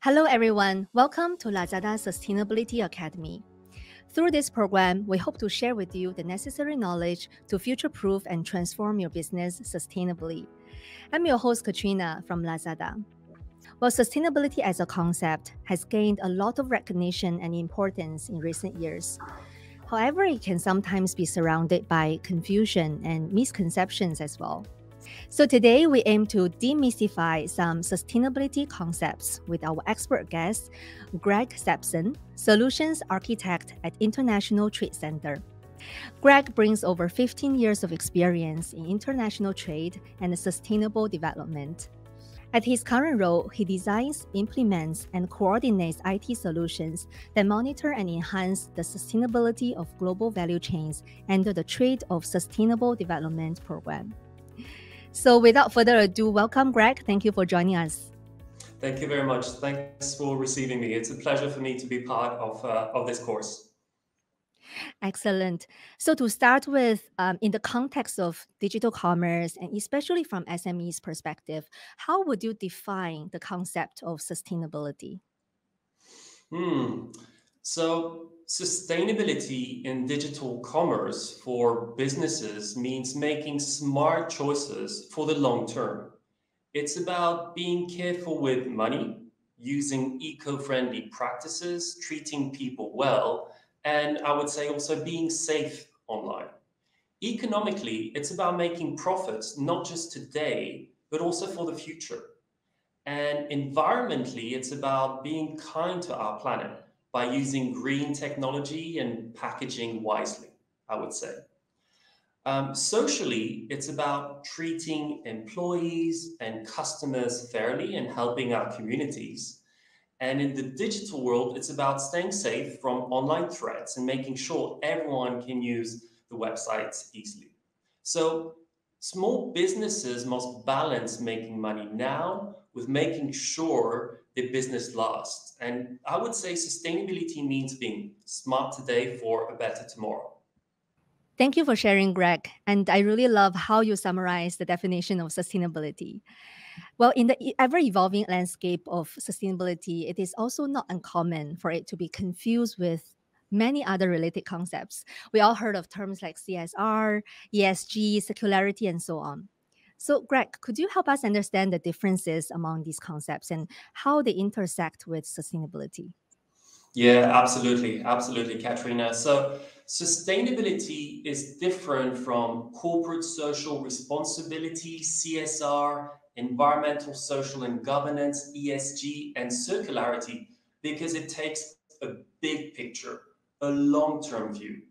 Hello, everyone. Welcome to Lazada Sustainability Academy. Through this program, we hope to share with you the necessary knowledge to future-proof and transform your business sustainably. I'm your host, Katrina from Lazada. Well, sustainability as a concept has gained a lot of recognition and importance in recent years. However, it can sometimes be surrounded by confusion and misconceptions as well. So today we aim to demystify some sustainability concepts with our expert guest, Greg Sampson, Solutions Architect at International Trade Center. Greg brings over 15 years of experience in international trade and sustainable development. At his current role, he designs, implements, and coordinates IT solutions that monitor and enhance the sustainability of global value chains under the Trade of Sustainable Development Program. So without further ado, welcome, Greg. Thank you for joining us. Thank you very much. Thanks for receiving me. It's a pleasure for me to be part of this course. Excellent. So to start with, in the context of digital commerce, and especially from SME's perspective, how would you define the concept of sustainability? So sustainability in digital commerce for businesses means making smart choices for the long term. It's about being careful with money, using eco-friendly practices, treating people well, and I would say also being safe online. Economically, it's about making profits not just today, but also for the future. And environmentally, it's about being kind to our planet by using green technology and packaging wisely, I would say. Socially, it's about treating employees and customers fairly and helping our communities. And in the digital world, it's about staying safe from online threats and making sure everyone can use the websites easily. So small businesses must balance making money now with making sure their business lasts. And I would say sustainability means being smart today for a better tomorrow. Thank you for sharing, Greg. And I really love how you summarize the definition of sustainability. Well, in the ever-evolving landscape of sustainability, it is also not uncommon for it to be confused with many other related concepts. We all heard of terms like CSR, ESG, circularity, and so on. So, Greg, could you help us understand the differences among these concepts and how they intersect with sustainability? Yeah, absolutely. Absolutely, Katrina. So sustainability is different from corporate social responsibility, CSR, environmental, social, and governance, ESG, and circularity, because it takes a big picture, a long-term view.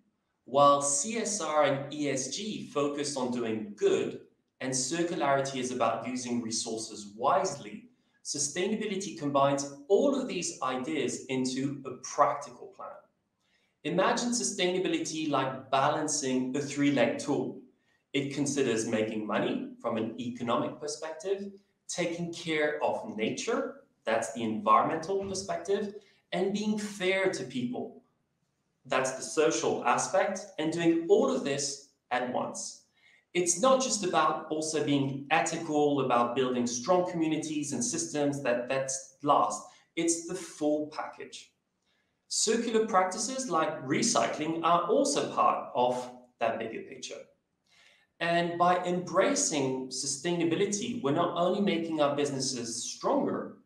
While CSR and ESG focus on doing good, and circularity is about using resources wisely, sustainability combines all of these ideas into a practical plan. Imagine sustainability like balancing a three-leg tool. It considers making money from an economic perspective, taking care of nature, that's the environmental perspective, and being fair to people, that's the social aspect, and doing all of this at once. It's not just about also being ethical, about building strong communities and systems that last. It's the full package. Circular practices like recycling are also part of that bigger picture. And by embracing sustainability, we're not only making our businesses stronger,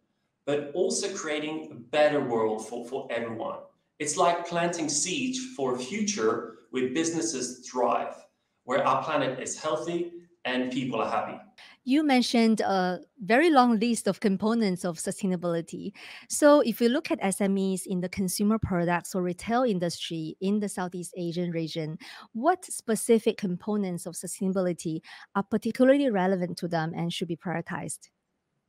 but also creating a better world for everyone. It's like planting seeds for a future where businesses thrive, where our planet is healthy and people are happy. You mentioned a very long list of components of sustainability. So, if you look at SMEs in the consumer products or retail industry in the Southeast Asian region, what specific components of sustainability are particularly relevant to them and should be prioritized?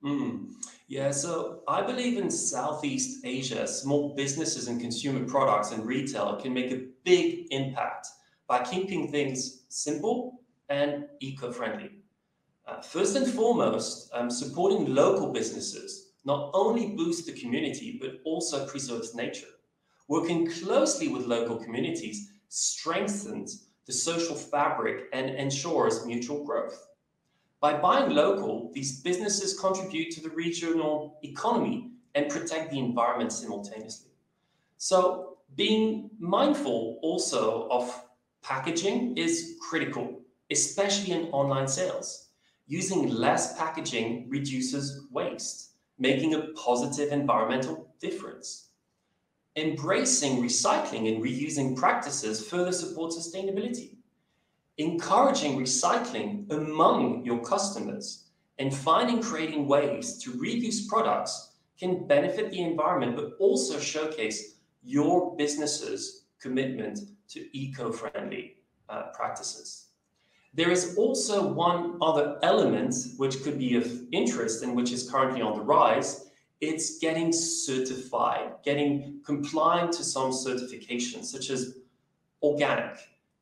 Mm. Yeah, so I believe in Southeast Asia, small businesses and consumer products and retail can make a big impact by keeping things simple and eco-friendly. First and foremost, supporting local businesses not only boosts the community, but also preserves nature. Working closely with local communities strengthens the social fabric and ensures mutual growth. By buying local, these businesses contribute to the regional economy and protect the environment simultaneously. So being mindful also of packaging is critical, especially in online sales. Using less packaging reduces waste, making a positive environmental difference. Embracing recycling and reusing practices further support sustainability. Encouraging recycling among your customers and finding creating ways to reuse products can benefit the environment, but also showcase your business's commitment to eco-friendly practices. There is also one other element which could be of interest and which is currently on the rise. It's getting certified, getting compliant to some certifications, such as organic,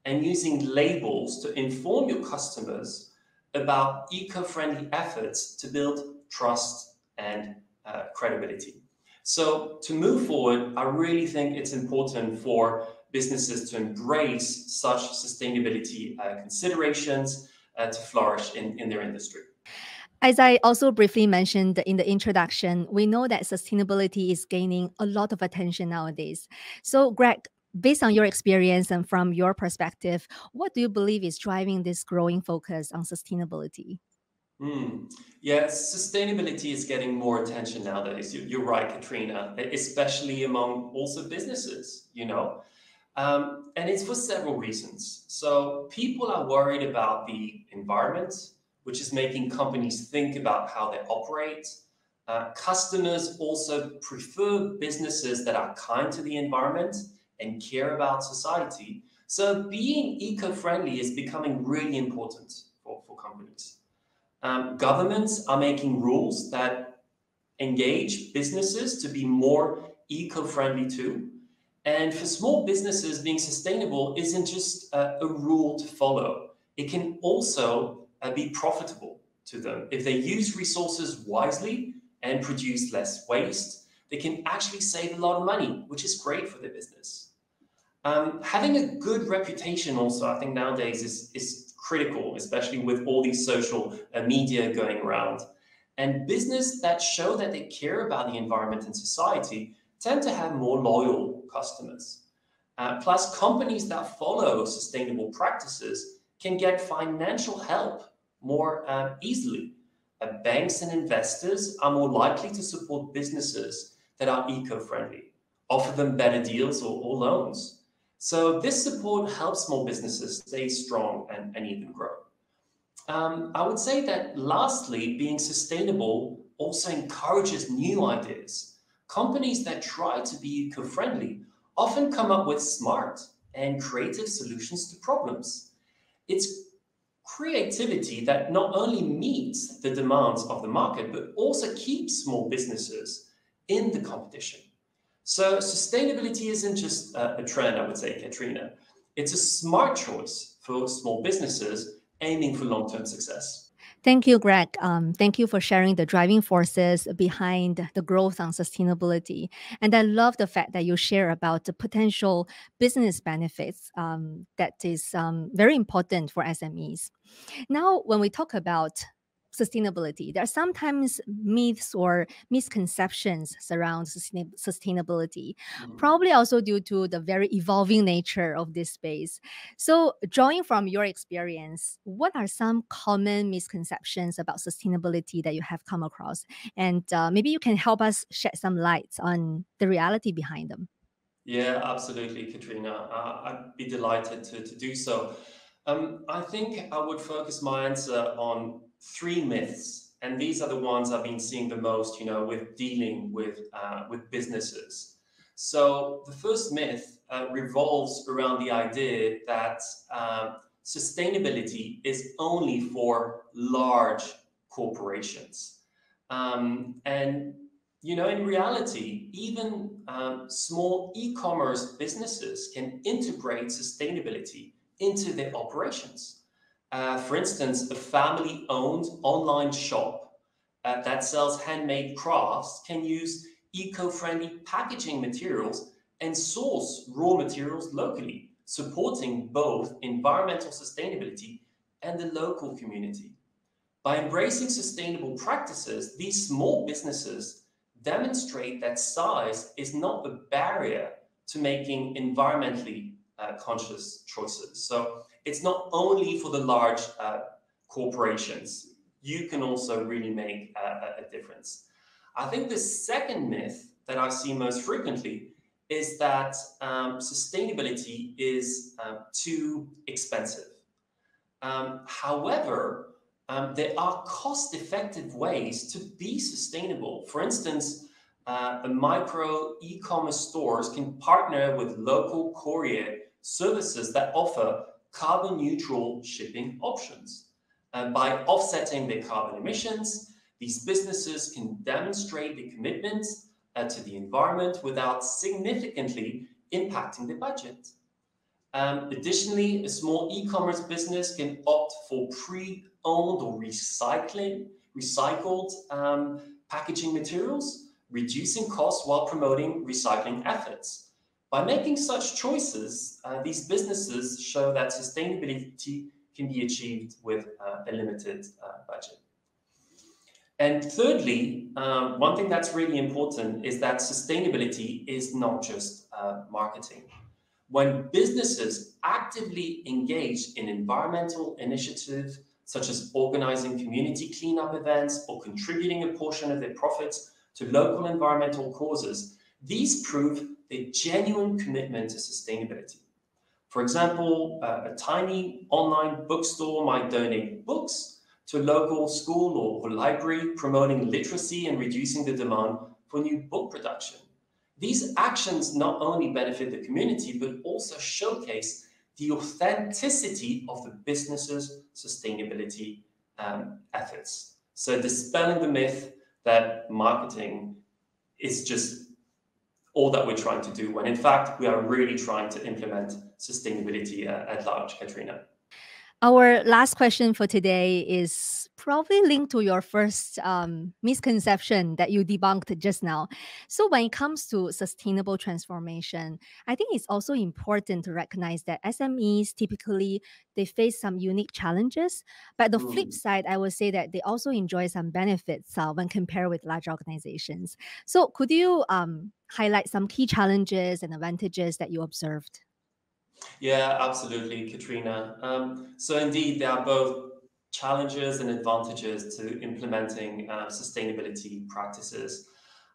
and using labels to inform your customers about eco-friendly efforts to build trust and credibility. So to move forward, I really think it's important for businesses to embrace such sustainability considerations to flourish in their industry. As I also briefly mentioned in the introduction, we know that sustainability is gaining a lot of attention nowadays. So, Greg, based on your experience and from your perspective, what do you believe is driving this growing focus on sustainability? Yeah, sustainability is getting more attention nowadays. You're right, Katrina, especially among also businesses, and it's for several reasons. So people are worried about the environment, which is making companies think about how they operate. Customers also prefer businesses that are kind to the environment and care about society. So being eco-friendly is becoming really important for companies. Governments are making rules that engage businesses to be more eco-friendly too. And for small businesses, being sustainable isn't just a rule to follow. It can also be profitable to them. If they use resources wisely and produce less waste, they can actually save a lot of money, which is great for their business. Having a good reputation also, I think nowadays is critical, especially with all these social media going around. And business that show that they care about the environment and society tend to have more loyal customers. Plus, companies that follow sustainable practices can get financial help more easily. Banks and investors are more likely to support businesses that are eco-friendly, offer them better deals or loans. So this support helps small businesses stay strong and even grow. I would say that lastly, being sustainable also encourages new ideas. Companies that try to be eco-friendly often come up with smart and creative solutions to problems. It's creativity that not only meets the demands of the market, but also keeps small businesses in the competition. So sustainability isn't just a trend, I would say, Katrina. It's a smart choice for small businesses aiming for long-term success. Thank you, Greg. Thank you for sharing the driving forces behind the growth on sustainability. And I love the fact that you share about the potential business benefits that is very important for SMEs. Now, when we talk about sustainability, there are sometimes myths or misconceptions surround sustainability, Mhm. probably also due to the very evolving nature of this space. So, drawing from your experience, what are some common misconceptions about sustainability that you have come across? And maybe you can help us shed some light on the reality behind them. Yeah, absolutely, Katrina. I'd be delighted to do so. I think I would focus my answer on three myths, and these are the ones I've been seeing the most, with dealing with businesses. So the first myth revolves around the idea that sustainability is only for large corporations. And in reality, even small e-commerce businesses can integrate sustainability into their operations. For instance, a family-owned online shop that sells handmade crafts can use eco-friendly packaging materials and source raw materials locally, supporting both environmental sustainability and the local community. By embracing sustainable practices, these small businesses demonstrate that size is not the barrier to making environmentally conscious choices. So it's not only for the large corporations. You can also really make a difference. I think the second myth that I see most frequently is that sustainability is too expensive. However, there are cost-effective ways to be sustainable. For instance, a micro e-commerce stores can partner with local courier services that offer carbon neutral shipping options. And by offsetting their carbon emissions, these businesses can demonstrate their commitment to the environment without significantly impacting the budget. Additionally, a small e-commerce business can opt for pre-owned or recycled packaging materials, reducing costs while promoting recycling efforts. By making such choices, these businesses show that sustainability can be achieved with a limited budget. And thirdly, one thing that's really important is that sustainability is not just marketing. When businesses actively engage in environmental initiatives, such as organizing community cleanup events or contributing a portion of their profits to local environmental causes, these prove their genuine commitment to sustainability. For example, a tiny online bookstore might donate books to a local school or library, promoting literacy and reducing the demand for new book production. These actions not only benefit the community, but also showcase the authenticity of the business's sustainability efforts. So dispelling the myth that marketing is just all that we're trying to do, when in fact we are really trying to implement sustainability at large, Katrina. Our last question for today is probably linked to your first misconception that you debunked just now. So, when it comes to sustainable transformation, I think it's also important to recognize that SMEs typically they face some unique challenges. But the flip side, I would say that they also enjoy some benefits when compared with large organizations. So, could you highlight some key challenges and advantages that you observed? Yeah, absolutely, Katrina. So indeed, there are both challenges and advantages to implementing sustainability practices.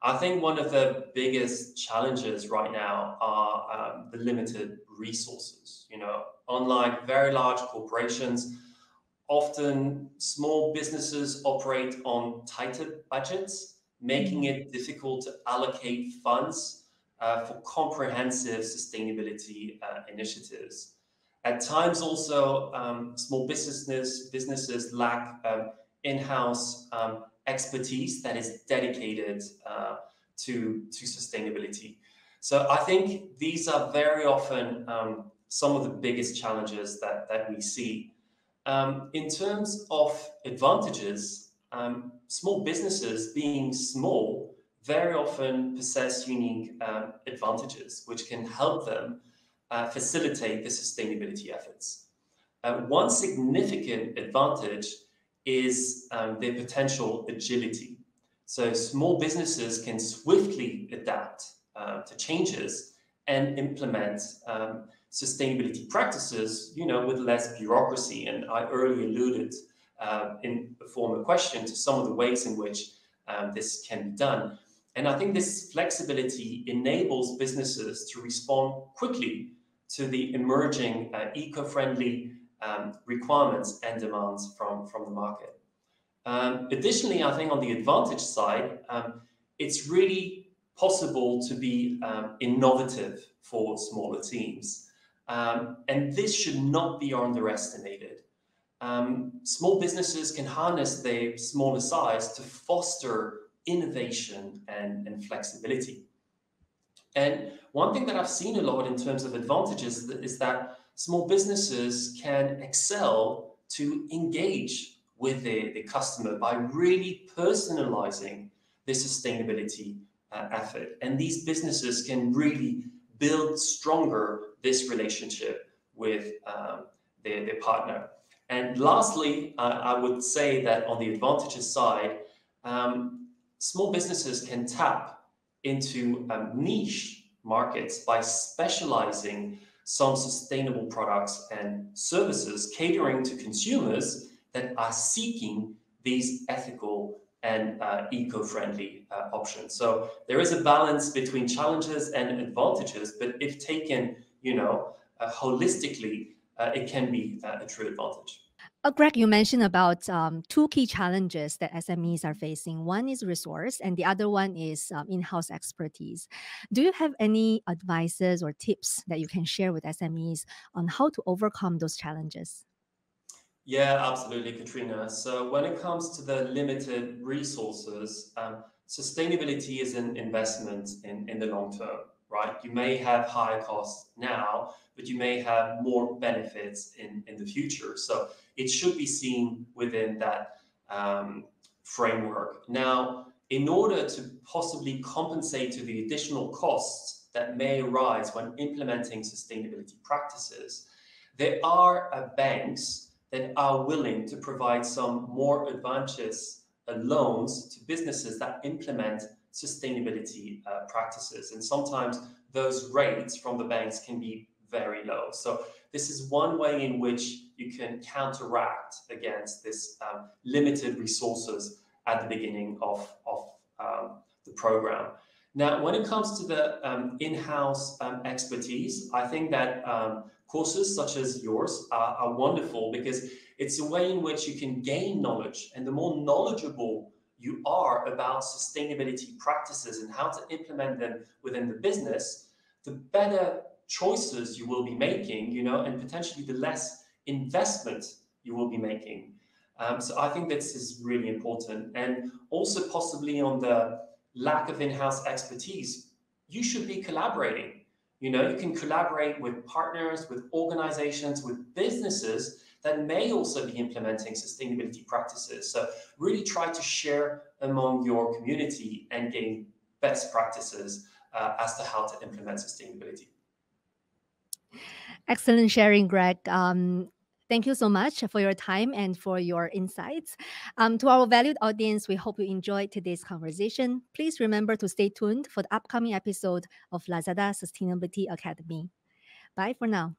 I think one of the biggest challenges right now are the limited resources. You know, unlike very large corporations, often small businesses operate on tighter budgets, making it difficult to allocate funds for comprehensive sustainability initiatives. At times, also, small businesses lack in-house expertise that is dedicated to sustainability. So I think these are very often some of the biggest challenges that we see. In terms of advantages, small businesses being small very often possess unique advantages which can help them facilitate the sustainability efforts. One significant advantage is their potential agility. So small businesses can swiftly adapt to changes and implement sustainability practices, you know, with less bureaucracy. And I earlier alluded in the former question to some of the ways in which this can be done. And I think this flexibility enables businesses to respond quickly to the emerging eco-friendly requirements and demands from the market. Additionally, I think on the advantage side, it's really possible to be innovative for smaller teams. And this should not be underestimated. Small businesses can harness their smaller size to foster innovation and flexibility. And one thing that I've seen a lot in terms of advantages is that small businesses can excel to engage with the customer by really personalizing the sustainability effort. And these businesses can really build stronger this relationship with their partner. And lastly, I would say that on the advantages side, small businesses can tap into niche markets by specializing some sustainable products and services, catering to consumers that are seeking these ethical and eco-friendly options. So there is a balance between challenges and advantages, but if taken, holistically, it can be a true advantage. Greg, you mentioned about two key challenges that SMEs are facing. One is resource, and the other one is in-house expertise. Do you have any advices or tips that you can share with SMEs on how to overcome those challenges? Yeah, absolutely, Katrina. So when it comes to the limited resources, sustainability is an investment in the long term, right? You may have high costs now, but you may have more benefits in the future. So it should be seen within that framework. Now, in order to possibly compensate to the additional costs that may arise when implementing sustainability practices, there are banks that are willing to provide some more advantageous loans to businesses that implement sustainability practices. And sometimes those rates from the banks can be very low. So this is one way in which you can counteract against this limited resources at the beginning of the program. Now, when it comes to the in-house expertise, I think that courses such as yours are wonderful because it's a way in which you can gain knowledge. And the more knowledgeable you are about sustainability practices and how to implement them within the business, the better choices you will be making, and potentially the less investment you will be making. So I think this is really important. And also possibly on the lack of in-house expertise, you should be collaborating. You can collaborate with partners, with organizations, with businesses that may also be implementing sustainability practices. So really try to share among your community and gain best practices as to how to implement sustainability. Excellent sharing, Greg. Thank you so much for your time and for your insights. To our valued audience, we hope you enjoyed today's conversation. Please remember to stay tuned for the upcoming episode of Lazada Sustainability Academy. Bye for now.